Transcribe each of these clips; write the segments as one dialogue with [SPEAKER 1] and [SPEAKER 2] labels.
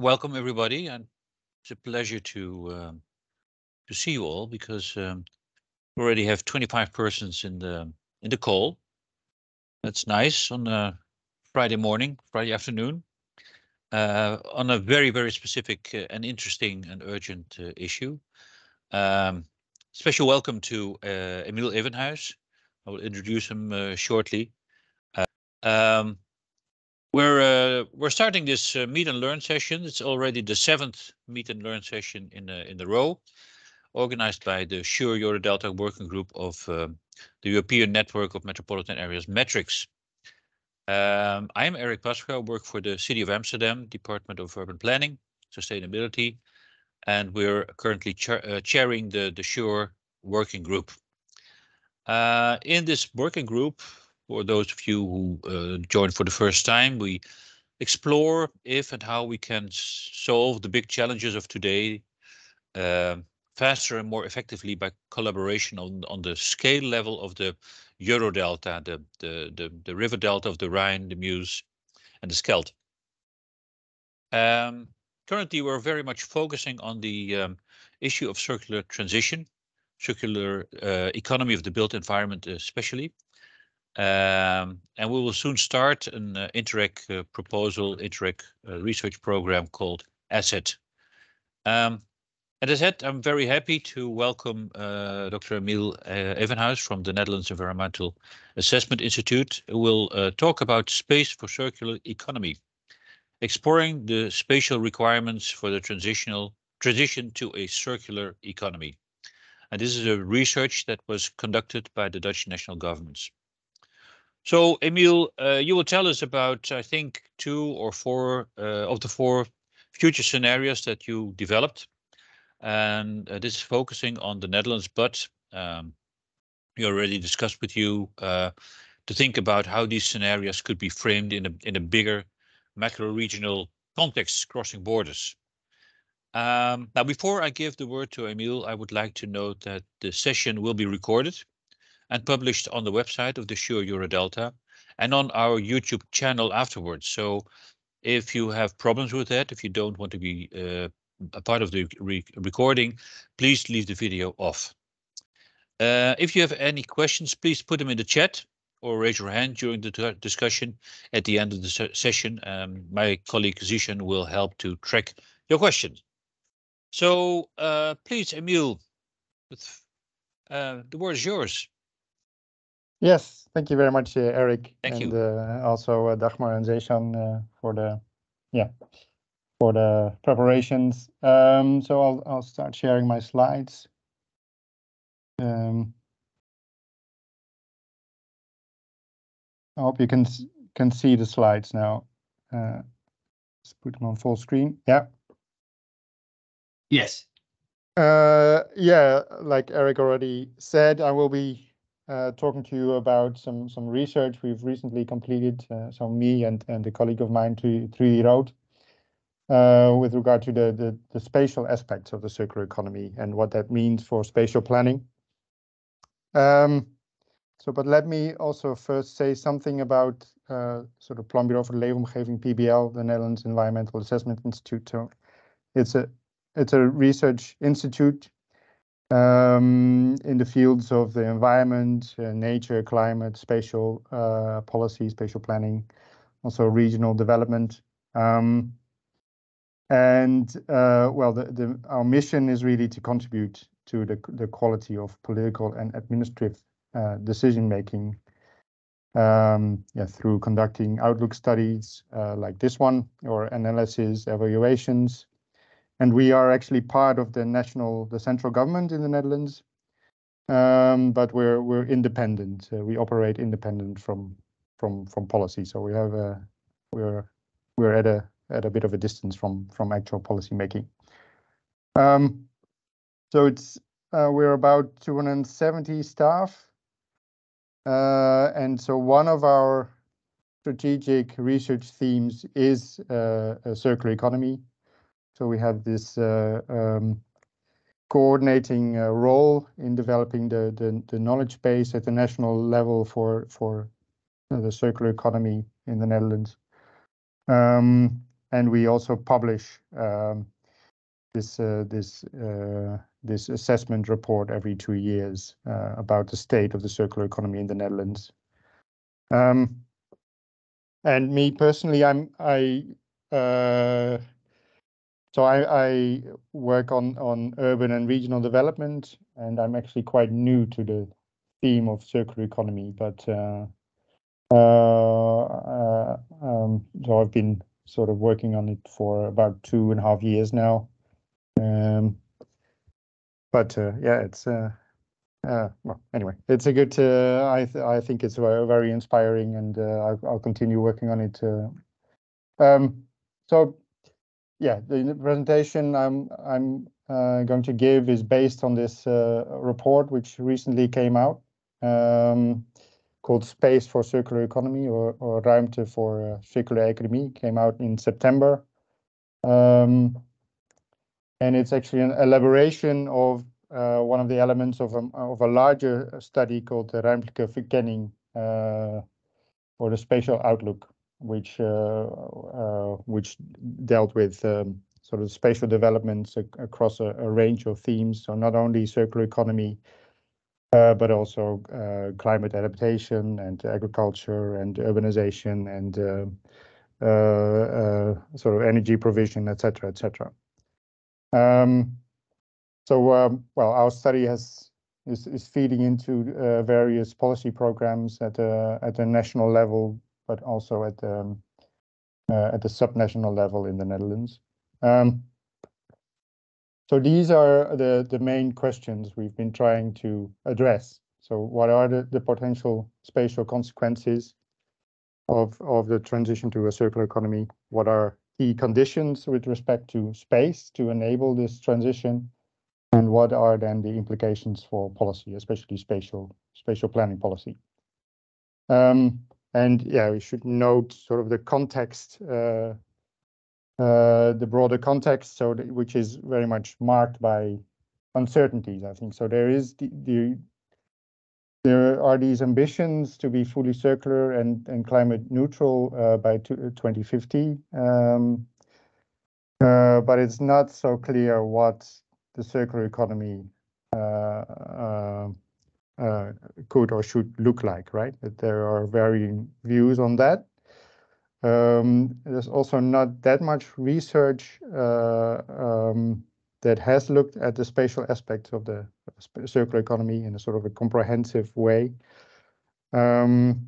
[SPEAKER 1] welcome everybody, and it's a pleasure to see you all because we already have 25 persons in the call. That's nice on a Friday morning, Friday afternoon, on a very specific and interesting and urgent issue. Special welcome to Emil Evenhuis. I will introduce him shortly. Um, we're starting this meet and learn session. It's already the 7th meet and learn session in the row, organized by the SURE Euro Delta working group of the European Network of Metropolitan Areas Metrics. I am Eric Pascha, I work for the City of Amsterdam, Department of Urban Planning, Sustainability, and we're currently chairing the SURE working group. In this working group, for those of you who joined for the first time, we explore if and how we can solve the big challenges of today faster and more effectively by collaboration on the scale level of the Euro Delta, the river delta of the Rhine, the Meuse, and the Scheldt. Currently, we're very much focusing on the issue of circular transition, circular economy of the built environment especially. And we will soon start an Interreg proposal, Interreg research program called ASSET. And as I said, I'm very happy to welcome Dr. Emil Evenhuis from the Netherlands Environmental Assessment Institute, who will talk about space for circular economy, exploring the spatial requirements for the transition to a circular economy. And this is a research that was conducted by the Dutch national governments. So, Emil, you will tell us about, I think, 2 or 4 of the 4 future scenarios that you developed. And this is focusing on the Netherlands, but we already discussed with you to think about how these scenarios could be framed in a bigger macro-regional context crossing borders. Now, before I give the word to Emil, I would like to note that the session will be recorded and published on the website of the SURE Euro Delta and on our YouTube channel afterwards. So if you have problems with that, if you don't want to be a part of the recording, please leave the video off. If you have any questions, please put them in the chat or raise your hand during the discussion at the end of the session. My colleague Zishan will help to track your questions. So please, Emil, the word is yours.
[SPEAKER 2] Yes, thank you very much, Eric.
[SPEAKER 1] Thank you.
[SPEAKER 2] Also Dagmar and Zeshan for the preparations. So I'll start sharing my slides. I hope you can see the slides now. Let's put them on full screen. Yeah.
[SPEAKER 3] Yes.
[SPEAKER 2] Yeah, like Eric already said, I will be talking to you about some research we've recently completed. So me and a colleague of mine, Trudy Rood, with regard to the spatial aspects of the circular economy and what that means for spatial planning. But let me also first say something about sort of Planbureau voor de Leefomgeving, PBL, the Netherlands Environmental Assessment Institute. So it's a research institute in the fields of the environment, nature, climate, spatial policy, spatial planning, also regional development. Well, our mission is really to contribute to the quality of political and administrative decision making through conducting outlook studies like this one, or analysis, evaluations. And we are actually part of the central government in the Netherlands, but we're independent. We operate independent from policy. So we have we're at a bit of a distance from actual policy making. So it's we're about 270 staff, and so one of our strategic research themes is a circular economy. So we have this coordinating role in developing the knowledge base at the national level for the circular economy in the Netherlands. and we also publish this assessment report every 2 years about the state of the circular economy in the Netherlands. And me personally, I work on urban and regional development, and I'm actually quite new to the theme of circular economy. But so I've been sort of working on it for about 2.5 years now. Yeah, it's well, anyway, it's a good. I think it's very inspiring, and I'll continue working on it. So yeah, the presentation I'm going to give is based on this report which recently came out, called Space for Circular Economy, or Ruimte voor Circulaire Economie, came out in September. And it's actually an elaboration of one of the elements of a larger study called the ruimtelijke verkenning, or the spatial outlook, which dealt with sort of spatial developments across a range of themes. So not only circular economy, but also climate adaptation and agriculture and urbanization and sort of energy provision, etc., etc. Well, our study is feeding into various policy programs at a national level, but also at the subnational level in the Netherlands. So these are the main questions we've been trying to address. So what are the potential spatial consequences of the transition to a circular economy? What are key conditions with respect to space to enable this transition? And what are then the implications for policy, especially spatial planning policy? And yeah, we should note sort of the context, the broader context, so which is very much marked by uncertainties, I think. So there are these ambitions to be fully circular and climate neutral by 2050, but it's not so clear what the circular economy could or should look like, right? That there are varying views on that. There's also not that much research that has looked at the spatial aspects of the circular economy in a sort of a comprehensive way. But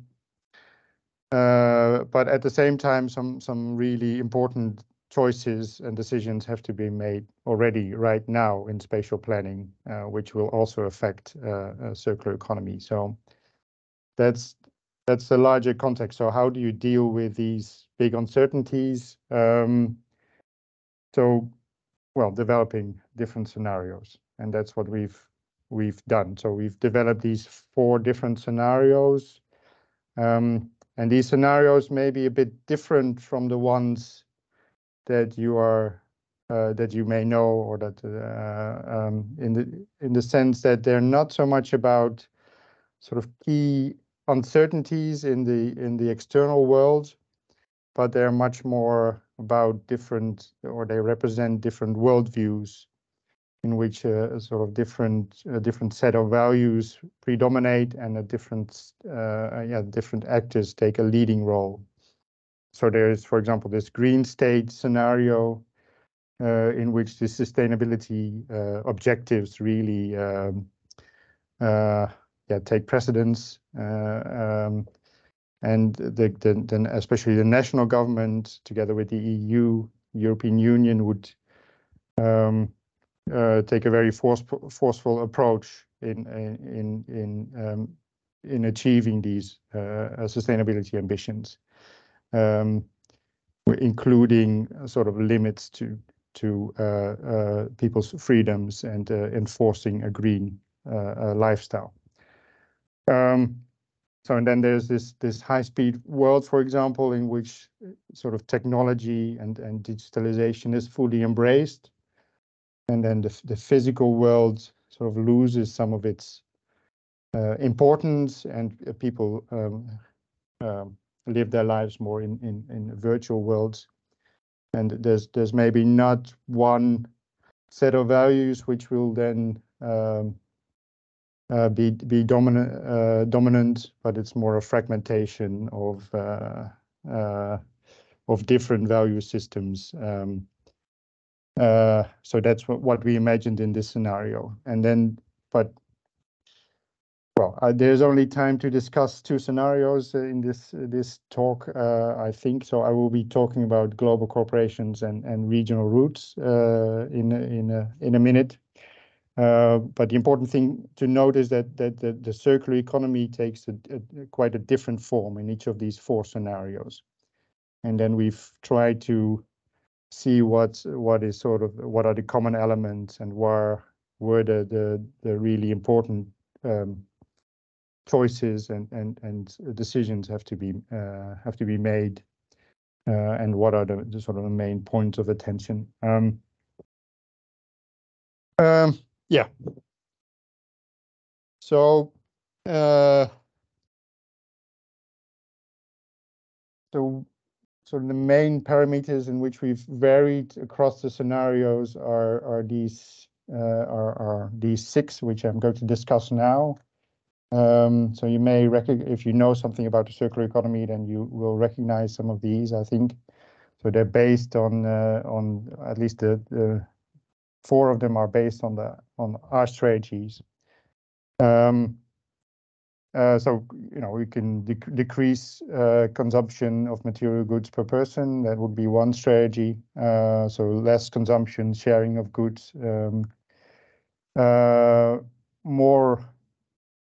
[SPEAKER 2] at the same time, some really important choices and decisions have to be made already right now in spatial planning, which will also affect circular economy. So that's the larger context. So how do you deal with these big uncertainties? Well, developing different scenarios, and that's what we've done. So we've developed these 4 different scenarios, and these scenarios may be a bit different from the ones that you may know, or that in the sense that they're not so much about sort of key uncertainties in the external world, but they're much more about different, or they represent different worldviews in which a sort of different set of values predominate, and a different actors take a leading role. So there is, for example, this green state scenario in which the sustainability objectives really take precedence, and then especially the national government together with the European Union would take a very forceful approach in achieving these sustainability ambitions, including sort of limits to people's freedoms and enforcing a green lifestyle. So, and then there's this high-speed world, for example, in which sort of technology and digitalization is fully embraced, and then the physical world sort of loses some of its importance, and people live their lives more in virtual worlds. and there's maybe not one set of values which will then be dominant, but it's more a fragmentation of different value systems. So that's what we imagined in this scenario. And then, but well, there's only time to discuss two scenarios in this talk, I think. So I will be talking about global corporations and regional roots in a minute. But the important thing to note is that the circular economy takes quite a different form in each of these four scenarios. And then we've tried to see what are the common elements and where the really important choices and decisions have to be made, and what are the sort of the main points of attention. Yeah. So so the main parameters in which we've varied across the scenarios are these six, which I'm going to discuss now. So you may if you know something about the circular economy, then you will recognize some of these, I think. So they're based on at least the four of them are based on our strategies. So we can decrease consumption of material goods per person. That would be one strategy. So less consumption, sharing of goods, more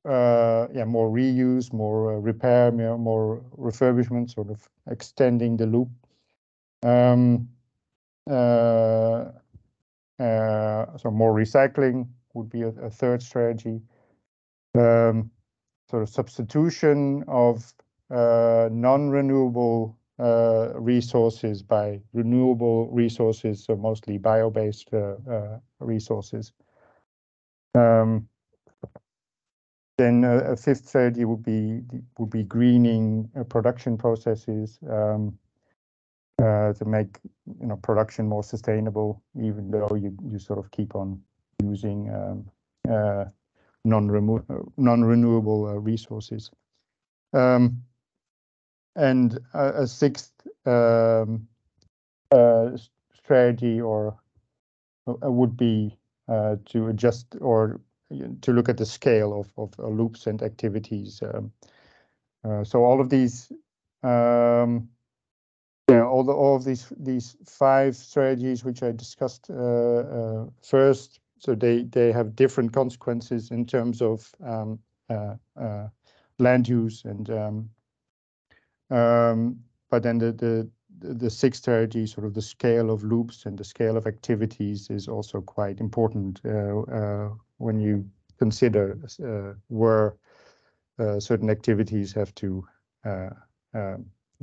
[SPEAKER 2] reuse, more repair, more refurbishment, sort of extending the loop. So more recycling would be a third strategy. Sort of substitution of non-renewable resources by renewable resources, so mostly bio-based resources. Then a fifth strategy would be greening production processes to make production more sustainable, even though you sort of keep on using non-renewable resources. And a sixth strategy would be to adjust or to look at the scale of loops and activities. So all of these, all of these five strategies which I discussed first. So they have different consequences in terms of land use, and but then the sixth strategy, sort of the scale of loops and the scale of activities, is also quite important when you consider where certain activities have to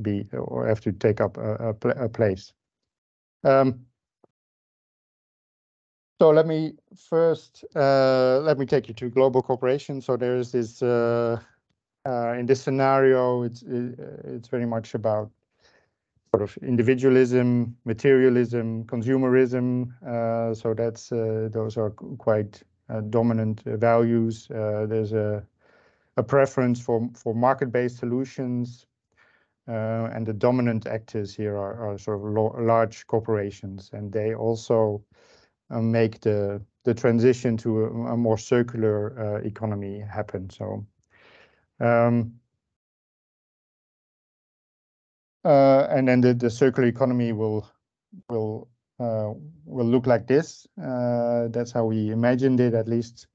[SPEAKER 2] be or have to take up a place. So let me take you to global cooperation. So there is this in this scenario, it's very much about sort of individualism, materialism, consumerism. So those are quite dominant values. There's a preference for market-based solutions, and the dominant actors here are sort of large corporations, and they also make the transition to a more circular economy happen. So. And then the circular economy will look like this. That's how we imagined it, at least.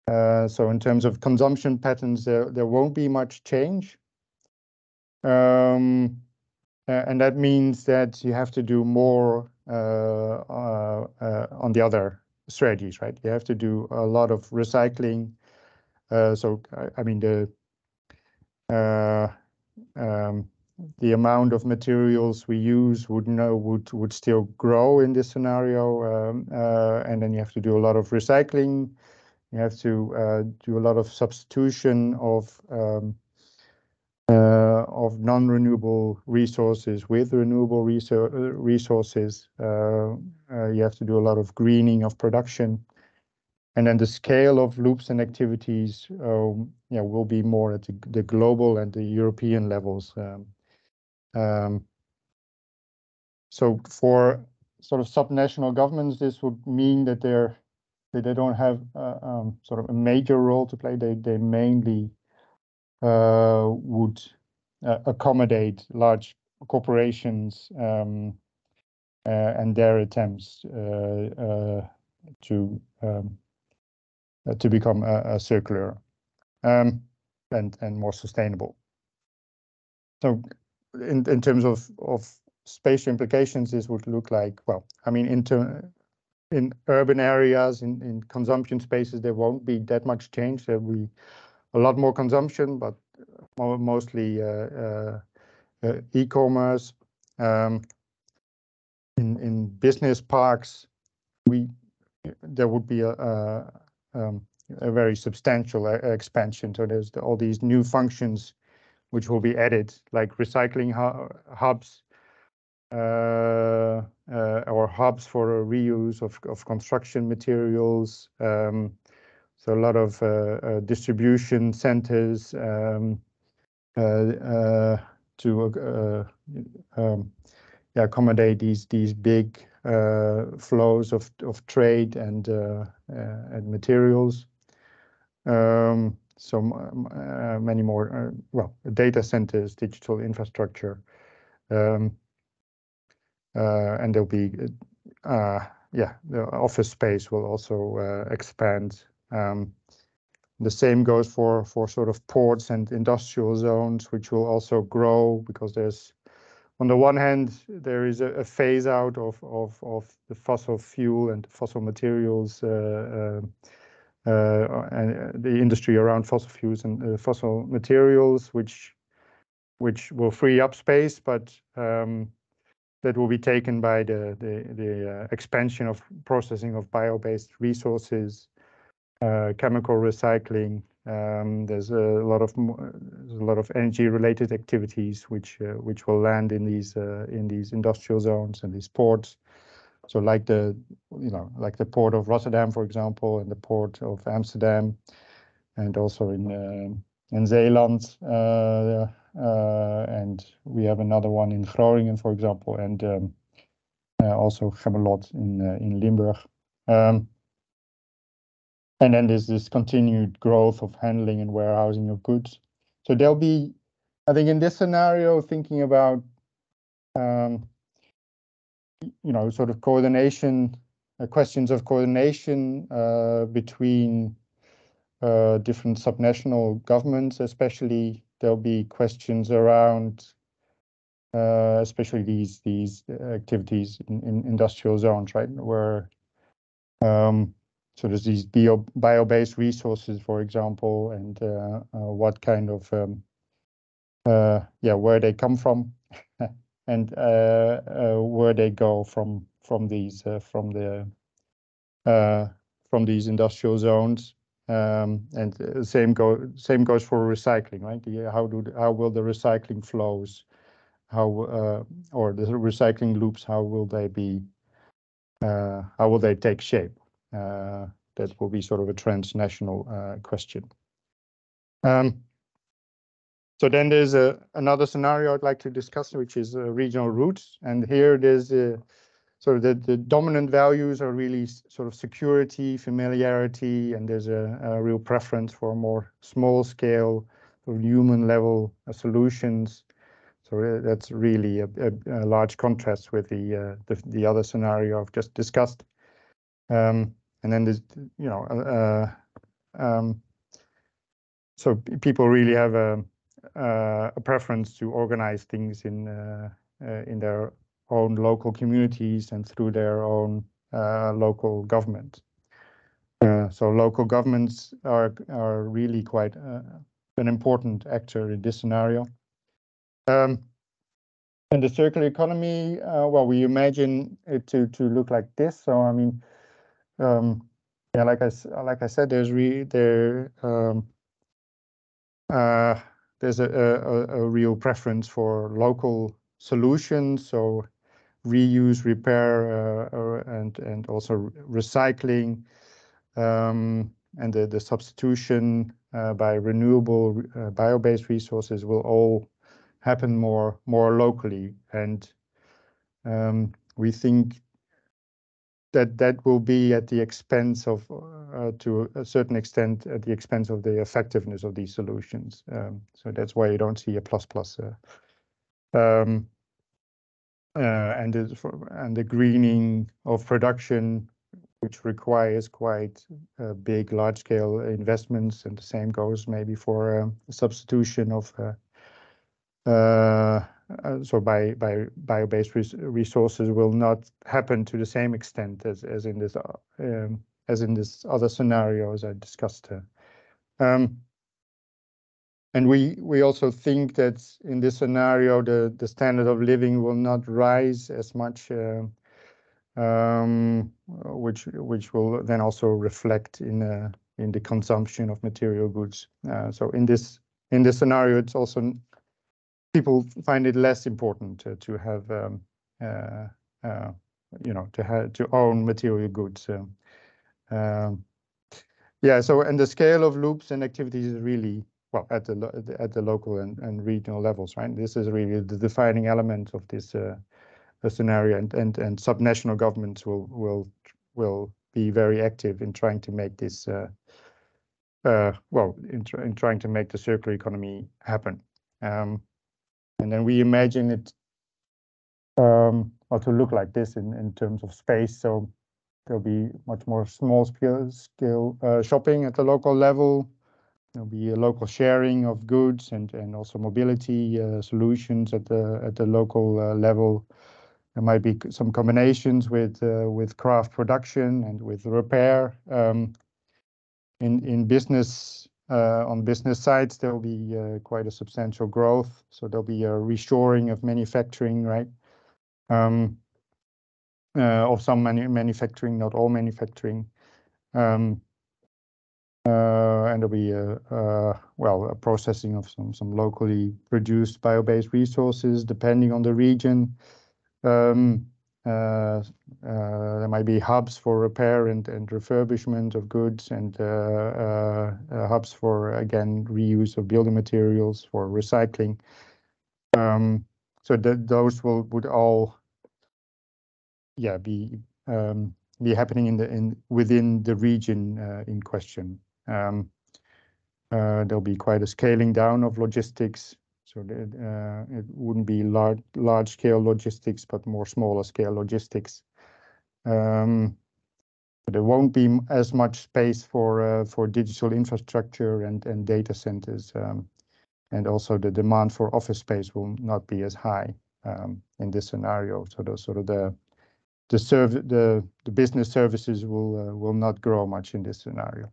[SPEAKER 2] So in terms of consumption patterns, there won't be much change. And that means that you have to do more on the other strategies, right? You have to do a lot of recycling. So I mean the amount of materials we use would still grow in this scenario, and then you have to do a lot of recycling. You have to do a lot of substitution of of non-renewable resources with renewable resources. You have to do a lot of greening of production. And then the scale of loops and activities will be more at the global and the European levels. So for sort of subnational governments, this would mean that they don't have sort of a major role to play. They mainly would accommodate large corporations and their attempts to become a circular and more sustainable. So in terms of spatial implications, this would look like, well, I mean, in urban areas, in consumption spaces, there won't be that much change. There will be a lot more consumption, but mostly e-commerce. In business parks, there would be a very substantial expansion. So there's all these new functions which will be added, like recycling hubs or hubs for reuse of construction materials. So a lot of distribution centers to accommodate these big flows of trade and materials. So many more, data centers, digital infrastructure, and there'll be, the office space will also expand. The same goes for sort of ports and industrial zones, which will also grow because there's, on the one hand, there is a phase out of the fossil fuel and fossil materials and the industry around fossil fuels and fossil materials, which will free up space, but that will be taken by the expansion of processing of bio-based resources, chemical recycling. There's a lot of energy-related activities which will land in these industrial zones and these ports. So like the port of Rotterdam, for example, and the port of Amsterdam, and also in Zeeland, and we have another one in Groningen, for example, and also Gemmelot in Limburg. And then there's this continued growth of handling and warehousing of goods. So there'll be, I think, in this scenario, thinking about sort of coordination, questions of coordination between different subnational governments, especially. There'll be questions around especially these activities in industrial zones, right, where so there's these bio-based resources, for example, and what kind of where they come from and where they go from these industrial zones. And same goes for recycling, right? How will the recycling flows, or the recycling loops, how will they take shape? That will be sort of a transnational question. So then there's another scenario I'd like to discuss, which is regional roots. And here there's sort of the dominant values are really sort of security, familiarity, and there's a real preference for more small scale, sort of human level solutions. So that's really a large contrast with the other scenario I've just discussed. And then there's, so people really have a preference to organize things in their own local communities and through their own local government. So local governments are really quite an important actor in this scenario. And the circular economy, we imagine it to look like this. So I mean, like I said, there's there's a real preference for local solutions, so reuse, repair, and also recycling, and the substitution by renewable bio-based resources will all happen more locally, and we think that will be at the expense of, to a certain extent, at the expense of the effectiveness of these solutions. So that's why you don't see a plus plus. And the greening of production, which requires quite big, large-scale investments, and the same goes maybe for substitution of so by bio-based resources will not happen to the same extent as in this other scenario as I discussed. And we also think that in this scenario the standard of living will not rise as much, which will then also reflect in the consumption of material goods. So in this scenario, it's also people find it less important to have to own material goods. Yeah. So and the scale of loops and activities is really, well, at the local and regional levels, right? This is really the defining element of this scenario, and subnational governments will be very active in trying to make this in trying to make the circular economy happen. And then we imagine it to look like this in terms of space. So there'll be much more small scale shopping at the local level. There'll be a local sharing of goods and also mobility solutions at the local level. There might be some combinations with craft production and with repair. In business, on business sides, there will be quite a substantial growth. So there'll be a reshoring of manufacturing, right? Of some manufacturing, not all manufacturing. And there'll be a processing of some locally produced bio-based resources, depending on the region. There might be hubs for repair and refurbishment of goods, and hubs for, again, reuse of building materials, for recycling. So those would all, be happening within the region in question. There'll be quite a scaling down of logistics. So it wouldn't be large scale logistics, but more smaller scale logistics. There won't be as much space for digital infrastructure and data centers, and also the demand for office space will not be as high in this scenario. So the business services will not grow much in this scenario.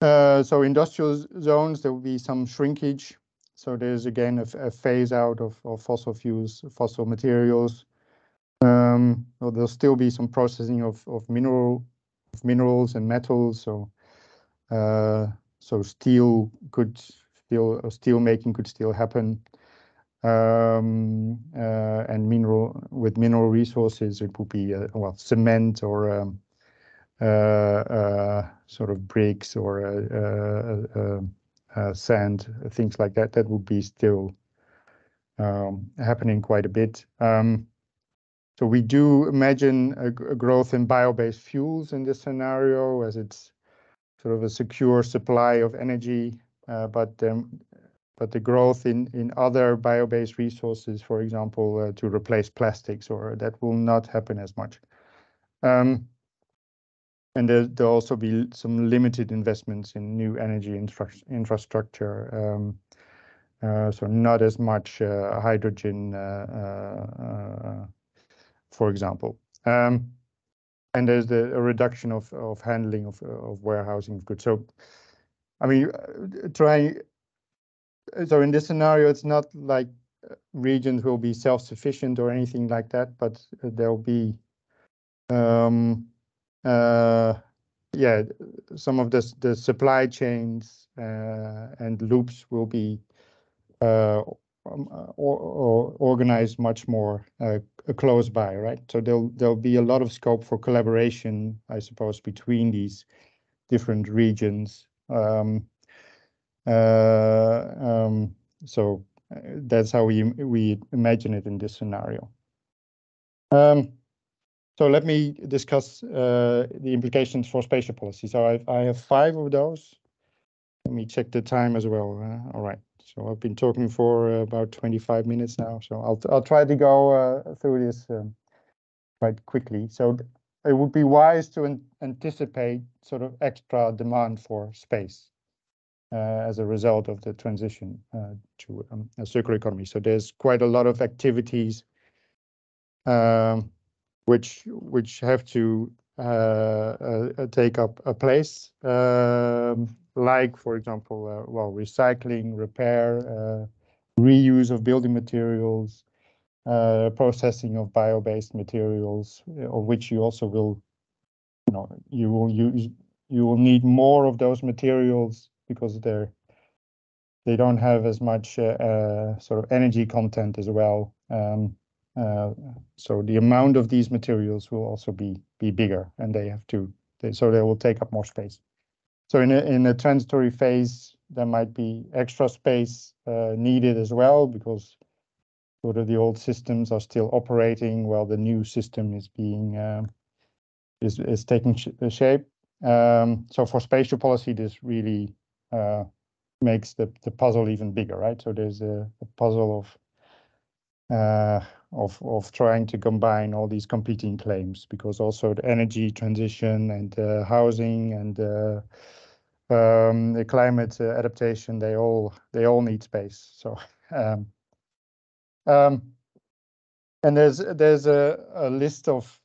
[SPEAKER 2] So industrial zones, there will be some shrinkage. So there's again a phase out of fossil fuels, fossil materials. There'll still be some processing of minerals and metals. So steel making could still happen. And mineral resources, it would be cement or sort of bricks or sand, things like that. That would be still happening quite a bit. So we do imagine a growth in bio-based fuels in this scenario, as it's sort of a secure supply of energy. But the growth in other bio-based resources, for example, to replace plastics, or that will not happen as much. And there'll also be some limited investments in new energy infrastructure. So not as much hydrogen, for example. And there's a reduction of handling of warehousing of goods. So, I mean, so in this scenario, it's not like regions will be self-sufficient or anything like that, but there'll be yeah, some of the supply chains and loops will be organized much more close by, right? So there'll be a lot of scope for collaboration, I suppose, between these different regions. So that's how we imagine it in this scenario. So let me discuss the implications for spatial policy. So I have 5 of those. Let me check the time as well. All right. So I've been talking for about 25 minutes now. So I'll try to go through this quite quickly. So it would be wise to anticipate sort of extra demand for space as a result of the transition to a circular economy. So there's quite a lot of activities which have to take up a place, like, for example, well, recycling, repair, reuse of building materials, processing of bio-based materials, of which you also will, you will need more of those materials because they don't have as much sort of energy content as well. So the amount of these materials will also be bigger, and so they will take up more space. So in a transitory phase, there might be extra space needed as well, because sort of the old systems are still operating while the new system is being is taking shape. So for spatial policy, this really makes the puzzle even bigger, right? So there's a puzzle of trying to combine all these competing claims, because also the energy transition and housing and the climate adaptation, they all need space. So and there's a list of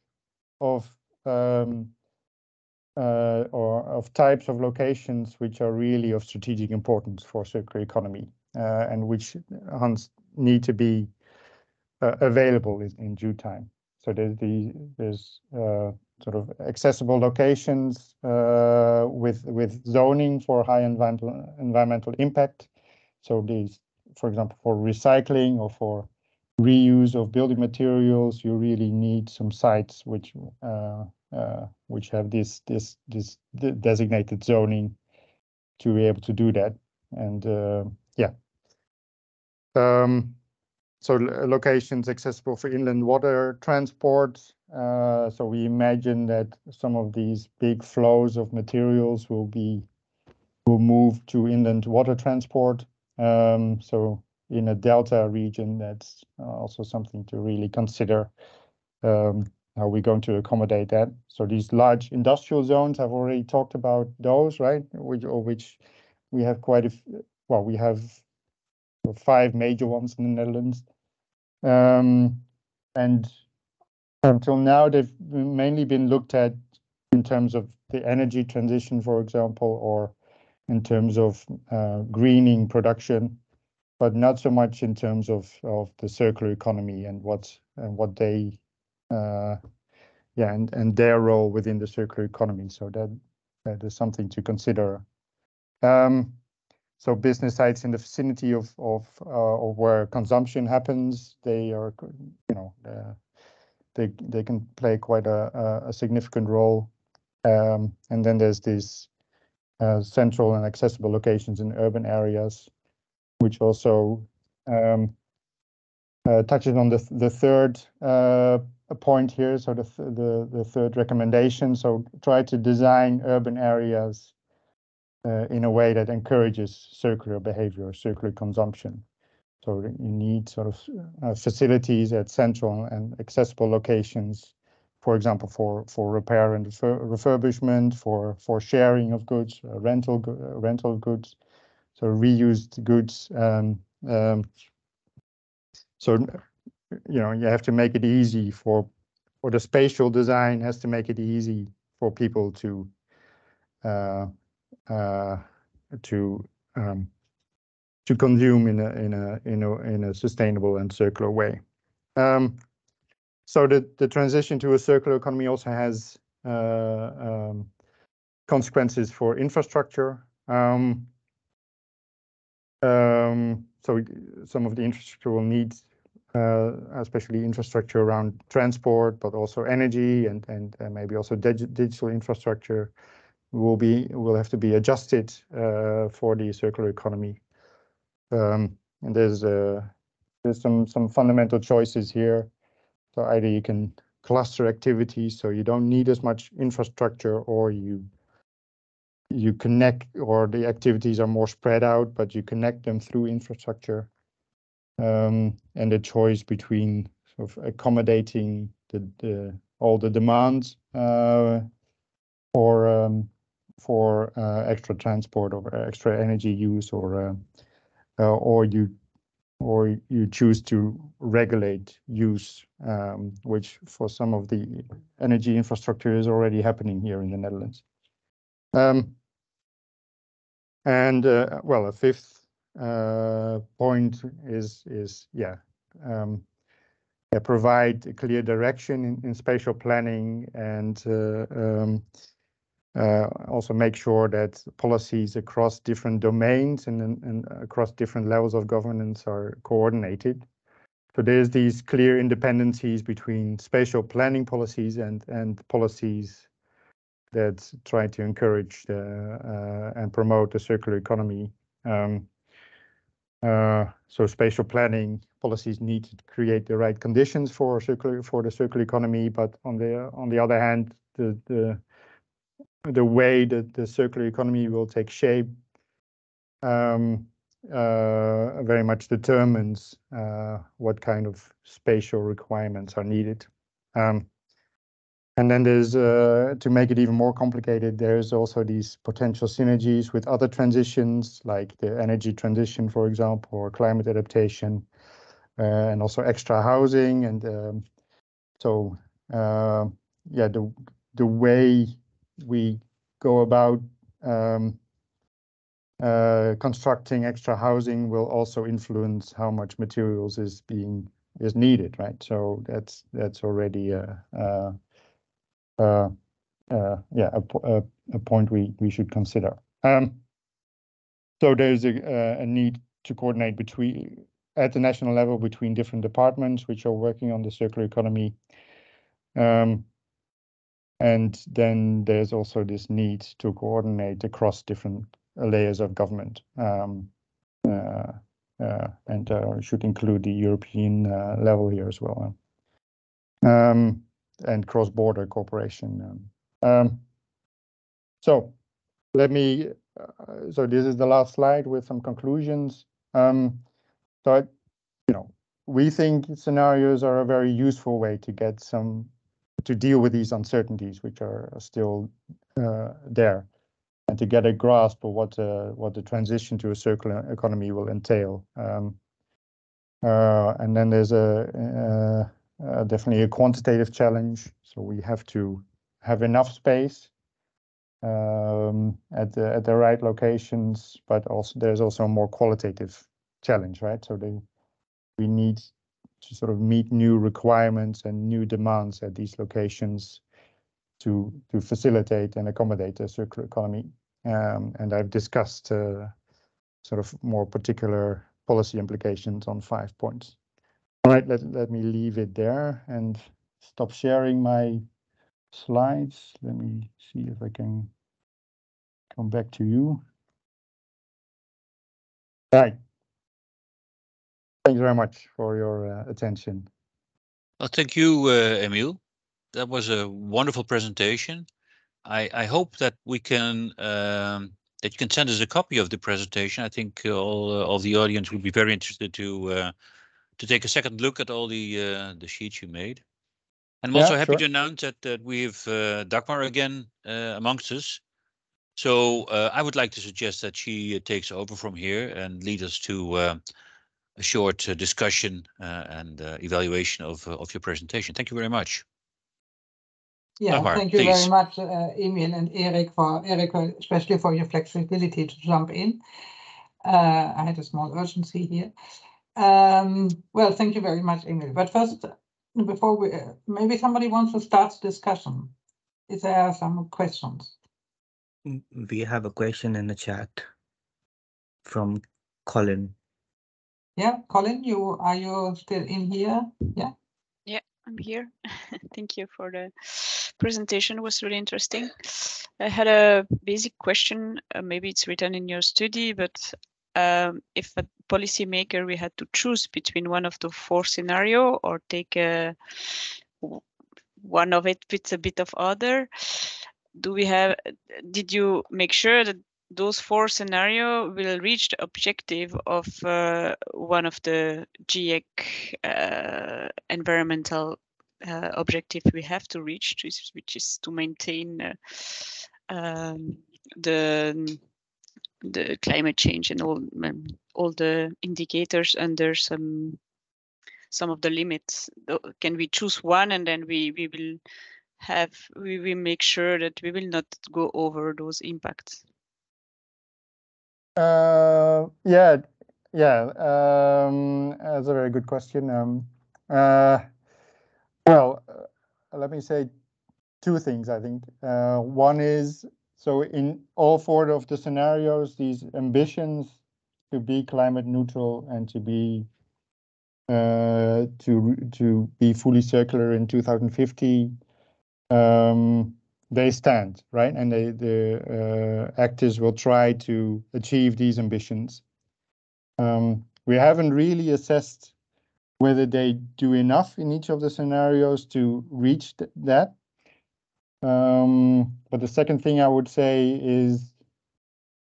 [SPEAKER 2] types of locations which are really of strategic importance for circular economy, and which hence need to be available in due time. So there's sort of accessible locations with zoning for high environmental impact. So these, for example, for recycling or for reuse of building materials, you really need some sites which have this designated zoning to be able to do that. And yeah. So locations accessible for inland water transport. So we imagine that some of these big flows of materials will move to inland water transport. So in a delta region, that's also something to really consider. How we're going to accommodate that. So these large industrial zones, I've already talked about those, right? Which we have we have 5 major ones in the Netherlands. And until now, they've mainly been looked at in terms of the energy transition, for example, or in terms of greening production, but not so much in terms of the circular economy and what they and their role within the circular economy. So that is something to consider. So business sites in the vicinity of where consumption happens, they are, they can play quite a significant role. And then there's these central and accessible locations in urban areas, which also touches on the third point here. So the third recommendation. So try to design urban areas in a way that encourages circular behavior, circular consumption. So you need sort of facilities at central and accessible locations, for example, for repair and refurbishment, for sharing of goods, rental goods, so reused goods. So you have to make it easy or the spatial design has to make it easy for people to consume in a sustainable and circular way. So the transition to a circular economy also has consequences for infrastructure. So some of the infrastructural needs, especially infrastructure around transport, but also energy and maybe also digital infrastructure, will have to be adjusted for the circular economy. And there's some fundamental choices here. So either you can cluster activities, so you don't need as much infrastructure, or you connect, or the activities are more spread out, but you connect them through infrastructure. And the choice between sort of accommodating all the demands for extra transport or extra energy use, or you choose to regulate use, which for some of the energy infrastructure is already happening here in the Netherlands. Well, a fifth point is provide a clear direction in spatial planning, and also make sure that policies across different domains and across different levels of governance are coordinated. So there's these clear independencies between spatial planning policies and policies that try to encourage and promote the circular economy. So spatial planning policies need to create the right conditions for the circular economy, but on the other hand, the way that the circular economy will take shape very much determines what kind of spatial requirements are needed. And then there's, to make it even more complicated, there's also these potential synergies with other transitions, like the energy transition, for example, or climate adaptation, and also extra housing. And the way we go about constructing extra housing will also influence how much materials is needed, right? So that's already a point we should consider. So there's a need to coordinate at the national level between different departments which are working on the circular economy. And then there's also this need to coordinate across different layers of government, and should include the European level here as well, and cross-border cooperation. So let me. So this is the last slide with some conclusions. We think scenarios are a very useful way to deal with these uncertainties, which are still there, and to get a grasp of what the transition to a circular economy will entail. And then there's definitely a quantitative challenge. So we have to have enough space at the right locations, but also there's also a more qualitative challenge, right? So we need to sort of meet new requirements and new demands at these locations to facilitate and accommodate the circular economy. And I've discussed sort of more particular policy implications on 5 points. All right, let me leave it there and stop sharing my slides. Let me see if I can come back to you. All right. Thanks very much for your attention.
[SPEAKER 1] Well, thank you, Emil. That was a wonderful presentation. I hope that we can that you can send us a copy of the presentation. I think all of the audience would be very interested to take a second look at all the sheets you made. And I'm also happy to announce that we have Dagmar again amongst us. So I would like to suggest that she takes over from here and lead us to a short discussion and evaluation of your presentation. Thank you very much.
[SPEAKER 3] Yeah,
[SPEAKER 1] Dagmar,
[SPEAKER 3] thank you
[SPEAKER 1] please.
[SPEAKER 3] very much, Emil and Erik, especially for your flexibility to jump in. I had a small urgency here. Well, thank you very much, Emil. But first, before maybe somebody wants to start the discussion. Is there some questions?
[SPEAKER 4] We have a question in the chat from Colin.
[SPEAKER 3] Yeah, Colin, are you still in here? Yeah.
[SPEAKER 5] Yeah, I'm here. Thank you for the presentation. It was really interesting. I had a basic question. Maybe it's written in your study, but if a policymaker we had to choose between one of the four scenario or take one of it with a bit of other, did you make sure that those four scenario will reach the objective of one of the GIEC environmental objective we have to reach, which is to maintain the climate change and all the indicators under some of the limits? Can we choose one and then we will make sure that we will not go over those impacts?
[SPEAKER 2] Yeah, that's a very good question. Well, let me say two things, I think. One is, so in all four of the scenarios, these ambitions to be climate neutral and to be fully circular in 2050, they stand, right? And the actors will try to achieve these ambitions. We haven't really assessed whether they do enough in each of the scenarios to reach that. But the second thing I would say is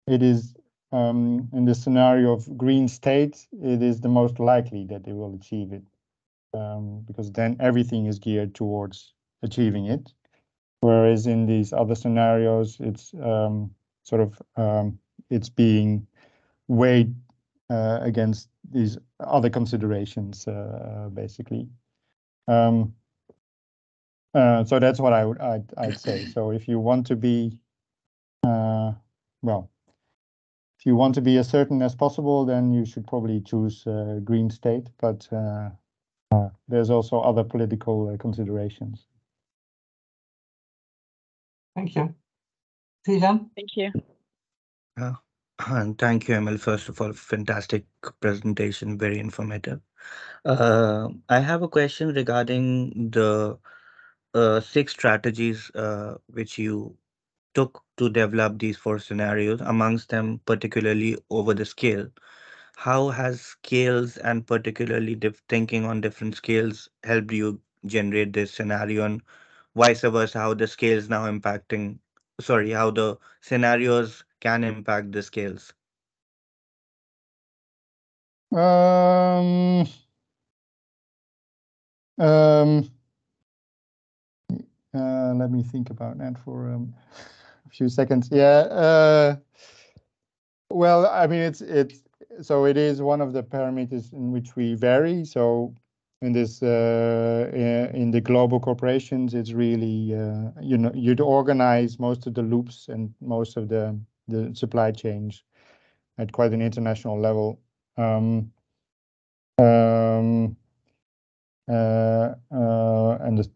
[SPEAKER 2] it is in the scenario of green state, it is the most likely that they will achieve it, because then everything is geared towards achieving it. Whereas in these other scenarios, it's it's being weighed against these other considerations, basically. So that's what I'd say. So if you want to be, if you want to be as certain as possible, then you should probably choose green state. But there's also other political considerations.
[SPEAKER 3] Thank you. Tijan?
[SPEAKER 5] Thank you.
[SPEAKER 4] And thank you, Emil. First of all, fantastic presentation, very informative. I have a question regarding the 6 strategies which you took to develop these 4 scenarios, amongst them particularly over the scale. How has scales and particularly thinking on different scales helped you generate this scenario, and vice versa, how the scales now impacting, sorry, how the scenarios can impact the scales?
[SPEAKER 2] Let me think about that for a few seconds. Yeah. Well, I mean, so it is one of the parameters in which we vary. So in this in the global corporations, it's really you'd organize most of the loops and most of the supply chains at quite an international level. And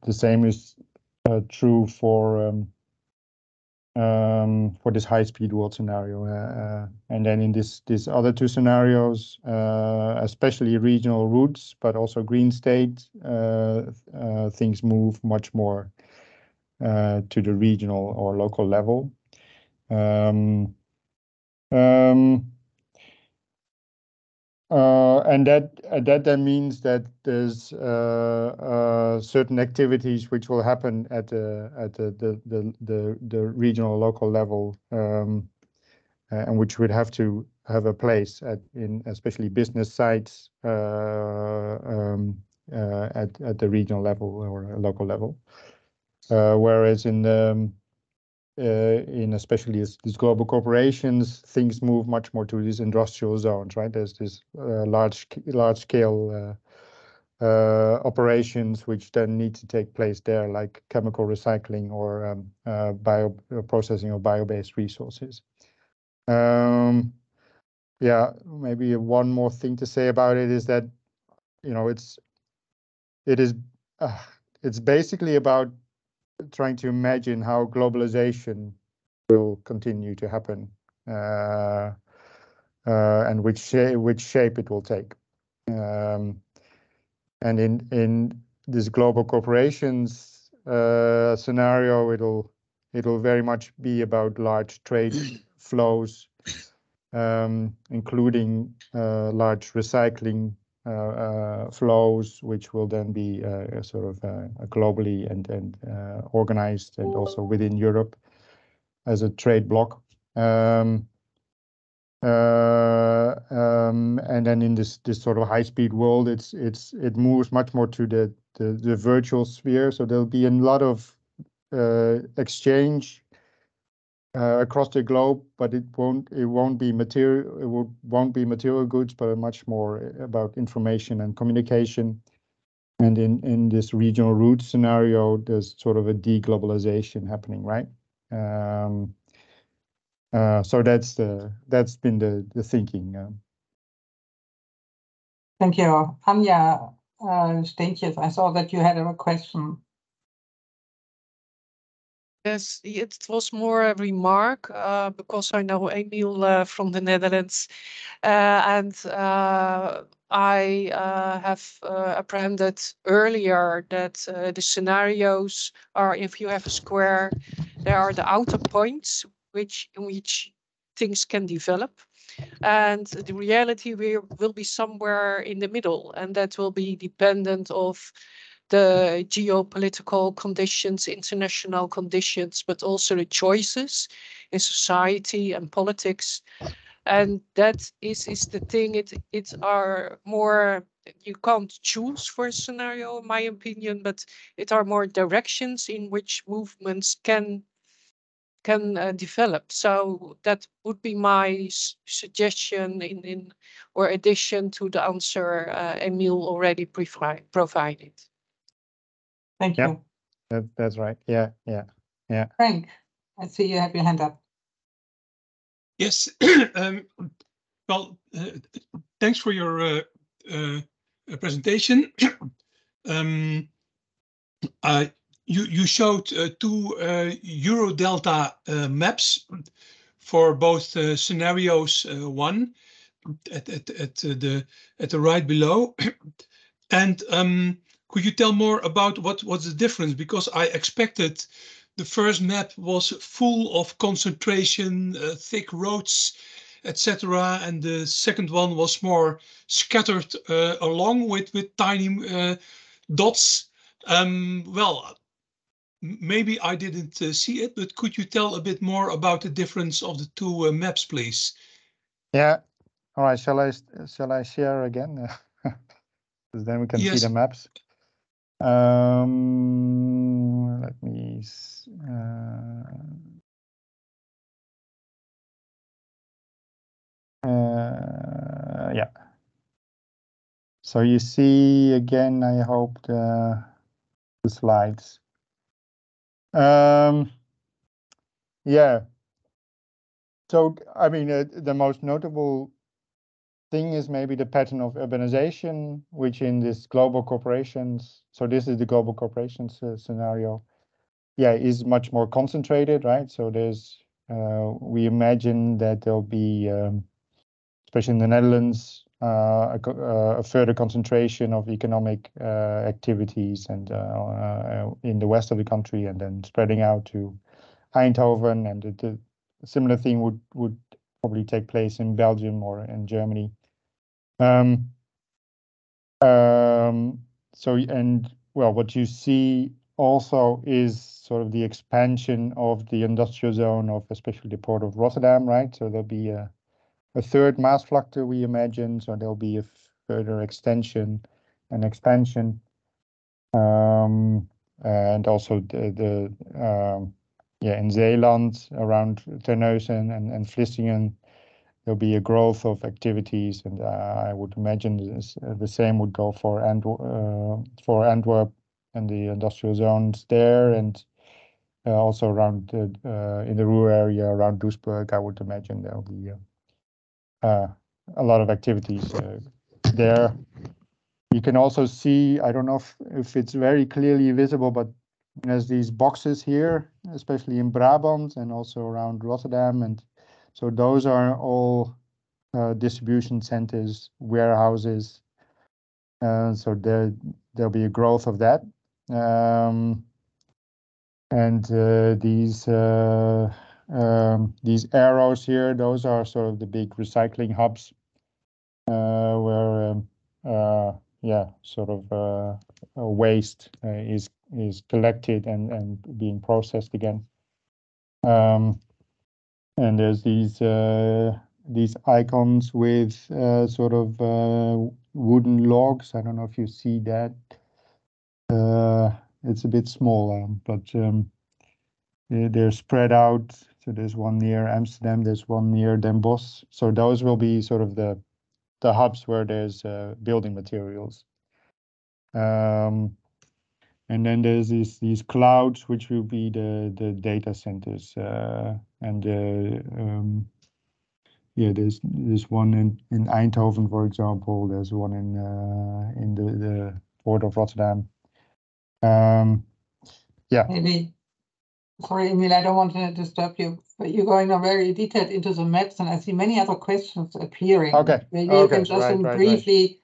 [SPEAKER 2] the same is true for this high-speed world scenario. And then in these other two scenarios, especially regional routes, but also green state, things move much more to the regional or local level. And that then means that there's certain activities which will happen at the regional local level, and which would have to have a place in especially business sites at the regional level or local level. Whereas in especially these global corporations, things move much more to these industrial zones, right? There's this large scale operations which then need to take place there, like chemical recycling or processing of bio-based resources. Yeah, maybe one more thing to say about it is that it's basically about trying to imagine how globalization will continue to happen, and which shape it will take. And in this global corporations scenario, it'll very much be about large trade flows, including large recycling flows, which will then be sort of globally and organized, and also within Europe as a trade bloc. And then in this sort of high-speed world, it moves much more to the virtual sphere. So there'll be a lot of exchange across the globe, but it won't be material goods, but much more about information and communication. And in this regional root scenario, there's sort of a deglobalization happening, right? So that's been the thinking.
[SPEAKER 3] Thank you. Anja Steentjes, I saw that you had a question.
[SPEAKER 6] Yes, it was more a remark because I know Emil from the Netherlands, and I have apprehended earlier that the scenarios are, if you have a square, there are the outer points in which things can develop, and the reality will be somewhere in the middle, and that will be dependent of the geopolitical conditions, international conditions, but also the choices in society and politics. And that is the thing. It are more, you can't choose for a scenario, in my opinion, but it are more directions in which movements can develop. So that would be my suggestion in or addition to the answer Emil already provided.
[SPEAKER 3] Thank you.
[SPEAKER 2] That's right. Yeah.
[SPEAKER 3] Frank, I see you have your hand up.
[SPEAKER 7] Yes. Well, thanks for your presentation. You showed two Euro Delta maps for both scenarios. One at the right below, and could you tell more about what's the difference? Because I expected the first map was full of concentration, thick roads, etc., and the second one was more scattered along with tiny dots. Well, maybe I didn't see it, but could you tell a bit more about the difference of the two maps, please?
[SPEAKER 2] Yeah. All right. Shall I share again? Because then we can see the maps. Let me. Yeah. So you see again, I hope the slides. Yeah. So I mean, the most notable thing is maybe the pattern of urbanization, which in this global corporations. So this is the global corporations scenario. Yeah, is much more concentrated, right? So there's we imagine that there'll be, especially in the Netherlands, a further concentration of economic activities and in the west of the country, and then spreading out to Eindhoven, and the similar thing would probably take place in Belgium or in Germany. So, and well, what you see also is sort of the expansion of the industrial zone of especially the port of Rotterdam, right? So there'll be a third Maasvlakte, we imagine. So there'll be a further extension and expansion, and also in Zeeland around Terneuzen and Vlissingen, there'll be a growth of activities, and I would imagine the same would go for Antwerp and the industrial zones there, and also around in the rural area around Duisburg. I would imagine there'll be a lot of activities there. You can also see, I don't know if it's very clearly visible, but There's these boxes here, especially in Brabant and also around Rotterdam, and so those are all distribution centers, warehouses. So there'll be a growth of that. And these arrows here, those are sort of the big recycling hubs where sort of waste is collected and being processed again. And there's these icons with sort of wooden logs. I don't know if you see that. It's a bit small, but they're spread out. So there's one near Amsterdam, there's one near Den Bosch. So those will be sort of the hubs where there's building materials. And then there's these clouds, which will be the data centers. There's one in Eindhoven, for example. There's one in the port of Rotterdam.
[SPEAKER 3] Maybe, sorry, Emil, I don't want to disturb you, but you're going very detailed into the maps, and I see many other questions appearing.
[SPEAKER 2] Okay.
[SPEAKER 3] Maybe you can just briefly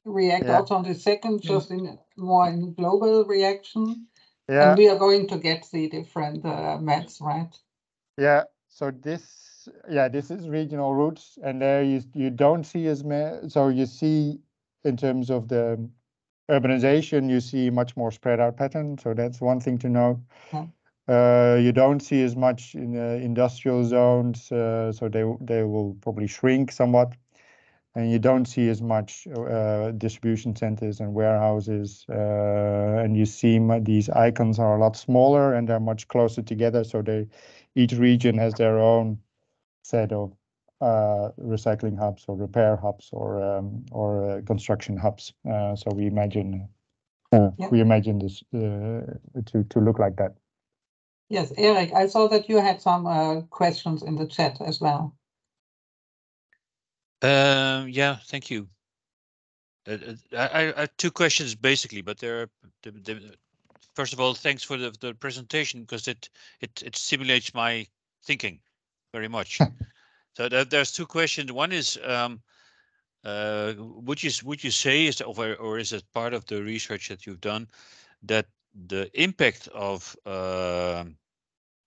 [SPEAKER 3] react also on the second, just more in global reaction. And we are going to get the different maps, right?
[SPEAKER 2] Yeah. So this is regional routes, and there you don't see as many. So you see, in terms of the urbanization, you see much more spread out pattern. So that's one thing to note. Yeah. You don't see as much in industrial zones, so they will probably shrink somewhat. And you don't see as much distribution centers and warehouses. And you see these icons are a lot smaller and they're much closer together. So each region has their own set of recycling hubs or repair hubs or construction hubs. So we imagine this to look like that.
[SPEAKER 3] Yes, Eric, I saw that you had some questions in the chat as well.
[SPEAKER 1] Yeah, thank you. I have two questions basically, but they're first of all, thanks for the presentation, because it stimulates my thinking very much. So there's two questions. One is, would you say is or is it part of the research that you've done that the impact of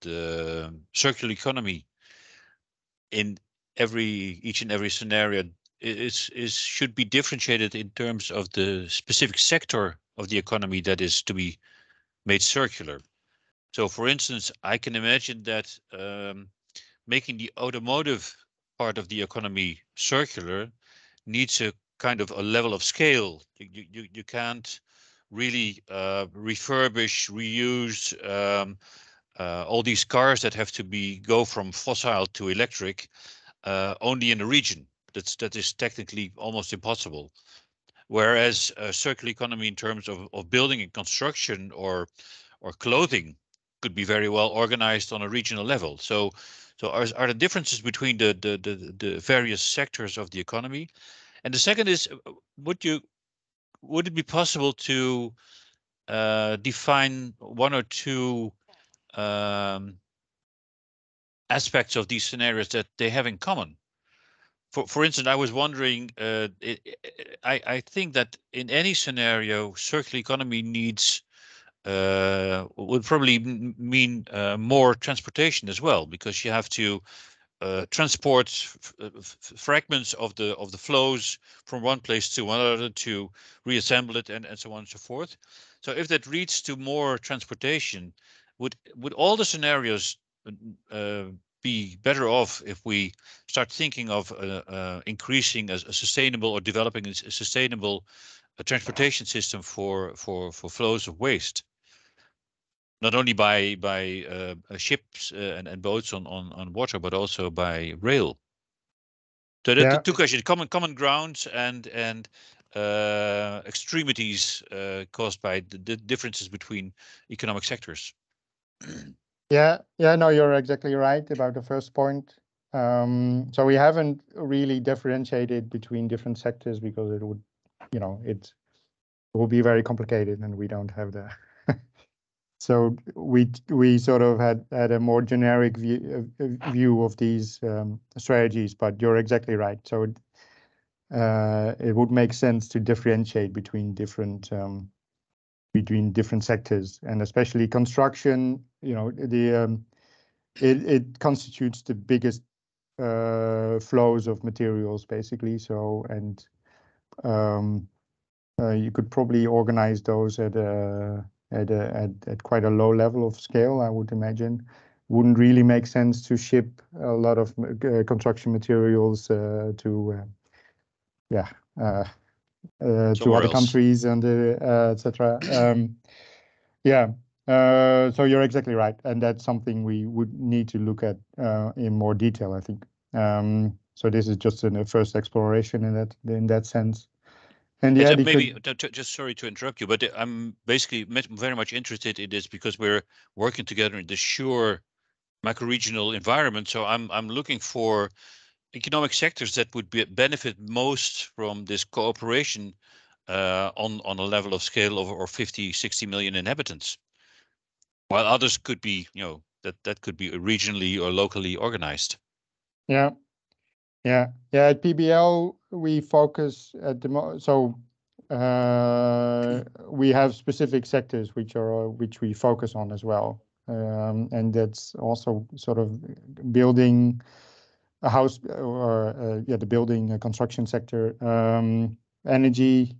[SPEAKER 1] the circular economy in each and every scenario should be differentiated in terms of the specific sector of the economy that is to be made circular? So, for instance, I can imagine that making the automotive part of the economy circular needs a kind of a level of scale. You can't really refurbish, reuse all these cars that have to go from fossil to electric only in a region. That is technically almost impossible. Whereas a circular economy in terms of building and construction or clothing could be very well organized on a regional level. So are the differences between the various sectors of the economy? And the second is, would it be possible to define one or two aspects of these scenarios that they have in common? For instance, I was wondering, I think that in any scenario, circular economy would probably mean more transportation as well, because you have to transport fragments of the flows from one place to another to reassemble it and so on and so forth. So if that leads to more transportation, would all the scenarios be better off if we start thinking of increasing a sustainable or developing a sustainable transportation system for flows of waste, not only by ships and boats on water, but also by rail? So the two questions: common grounds and extremities caused by the differences between economic sectors.
[SPEAKER 2] No, you're exactly right about the first point. So we haven't really differentiated between different sectors because it would, will be very complicated, and we don't have the. So we sort of had a more generic view of these strategies, but you're exactly right. So it would make sense to differentiate between different sectors, and especially construction. You know, it constitutes the biggest flows of materials, basically. So, and you could probably organize those at quite a low level of scale, I would imagine. Wouldn't really make sense to ship a lot of construction materials to other countries and etc. So you're exactly right, and that's something we would need to look at in more detail, I think. So this is just a first exploration in that sense. And yeah,
[SPEAKER 1] maybe just sorry to interrupt you, but I'm basically very much interested in this because we're working together in the SURE macro-regional environment. So I'm looking for economic sectors that would benefit most from this cooperation on a level of scale of 50, 60 million inhabitants, while others could be, you know, that could be regionally or locally organized.
[SPEAKER 2] Yeah. At PBL, we focus at the we have specific sectors which we focus on as well, and that's also sort of building a house, or the building construction sector, energy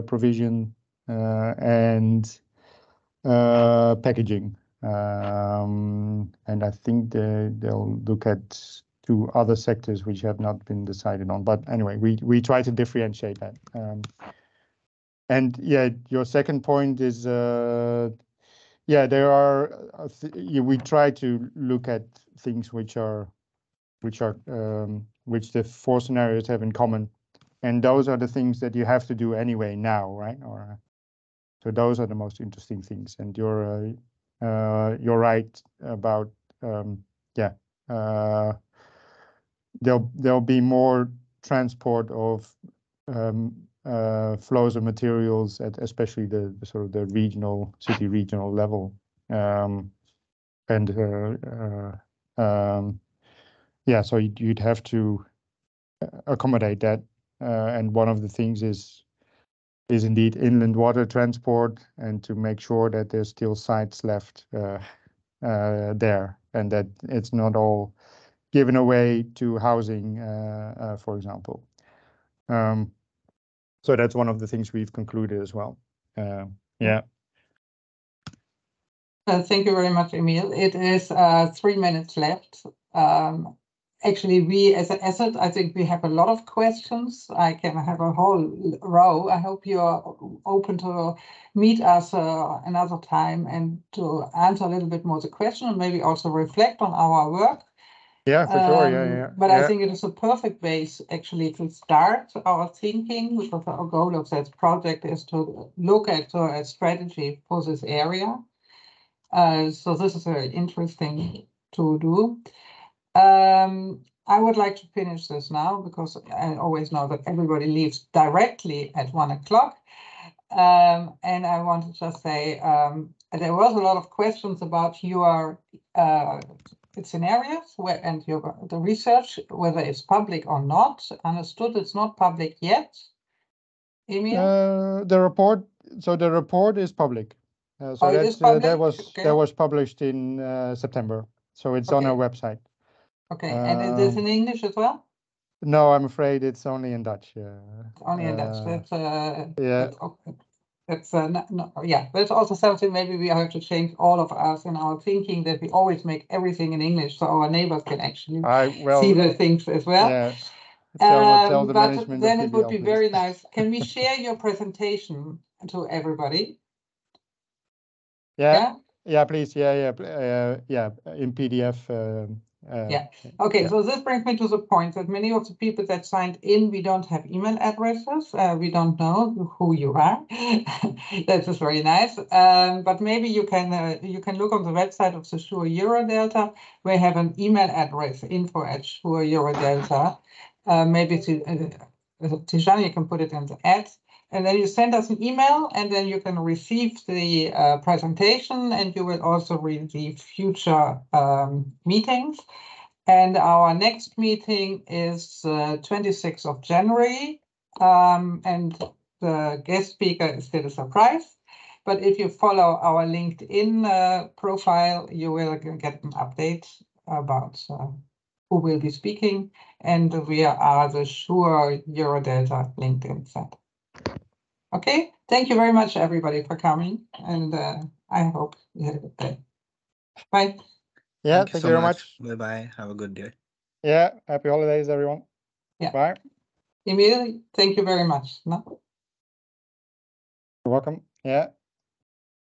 [SPEAKER 2] provision, and packaging. And I think they'll look at 2 other sectors which have not been decided on. But anyway, we try to differentiate that. And yeah, your second point is, there are we try to look at things which the 4 scenarios have in common, and those are the things that you have to do anyway now, right? Or so those are the most interesting things. And you're right about there'll be more transport of flows of materials at especially the sort of the city regional level, so you'd have to accommodate that, and one of the things is indeed inland water transport, and to make sure that there's still sites left there, and that it's not all given away to housing, for example. So that's one of the things we've concluded as well.
[SPEAKER 3] Thank you very much, Emil. It is 3 minutes left. Actually, we as an asset, I think we have a lot of questions. I can have a whole row. I hope you're open to meet us another time and to answer a little bit more the question, and maybe also reflect on our work.
[SPEAKER 2] Yeah, for sure.
[SPEAKER 3] But I think it is a perfect base actually to start our thinking, because our goal of that project is to look at a strategy for this area. So this is very interesting to do. I would like to finish this now, because I always know that everybody leaves directly at 1 o'clock. And I want to just say there was a lot of questions about your scenarios and the research, whether it's public or not. Understood it's not public yet. Emil?
[SPEAKER 2] The report is public. So
[SPEAKER 3] it is public?
[SPEAKER 2] That was published in September. So it's on our website.
[SPEAKER 3] Okay, and is this in English as well?
[SPEAKER 2] No, I'm afraid it's only in Dutch.
[SPEAKER 3] Only in Dutch. That's also something maybe we have to change, all of us, in our thinking, that we always make everything in English so our neighbors can actually see the things as well.
[SPEAKER 2] Yeah.
[SPEAKER 3] But then it would be very nice. Can we share your presentation to everybody?
[SPEAKER 2] Yeah, please. In PDF.
[SPEAKER 3] Okay, so this brings me to the point that many of the people that signed in, we don't have email addresses. We don't know who you are. That is very nice. But maybe you can look on the website of the SURE Eurodelta. We have an email address, info@SURE Eurodelta. Maybe Tijani, you can put it in the ad. And then you send us an email, and then you can receive the presentation, and you will also receive future meetings. And our next meeting is 26th of January, and the guest speaker is still a surprise. But if you follow our LinkedIn profile, you will get an update about who will be speaking, and we are the Sure Eurodelta LinkedIn site. Okay, thank you very much, everybody, for coming, and I hope you had a good day. Bye.
[SPEAKER 2] Yeah,
[SPEAKER 4] Thank you
[SPEAKER 2] thank
[SPEAKER 4] so
[SPEAKER 2] you very
[SPEAKER 4] much.
[SPEAKER 2] much.
[SPEAKER 4] Bye-bye. Have a good day.
[SPEAKER 2] Yeah, happy holidays, everyone.
[SPEAKER 3] Yeah.
[SPEAKER 2] Bye.
[SPEAKER 3] Emil, thank you very much. No?
[SPEAKER 2] You're welcome. Yeah.